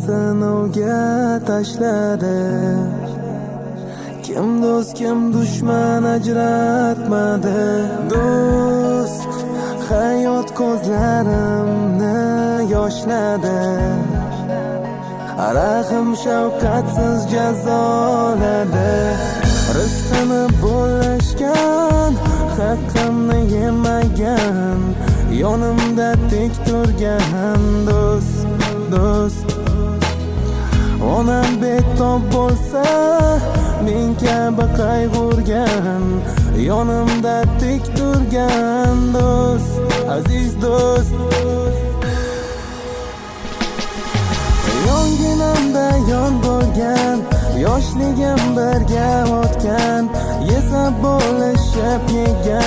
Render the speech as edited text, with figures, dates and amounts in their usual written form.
sinovga tashladi. Kim do'st, kim dushman ajratmadi. Do'st, hayot ko'zlarimni yoshladi. Rahim shafqatsiz jazoladi. Rizqini bo'lishgan, haqqimni yemagan, yonimda tik turgan do'st. Onam betob bo'lsa, men kabi qayg'urgan, yonimda tik turgan do'st, aziz do'st. Yonginamda yon bo'lgan, yoshligim birga o'tgan, yesa bo'lishib yegan.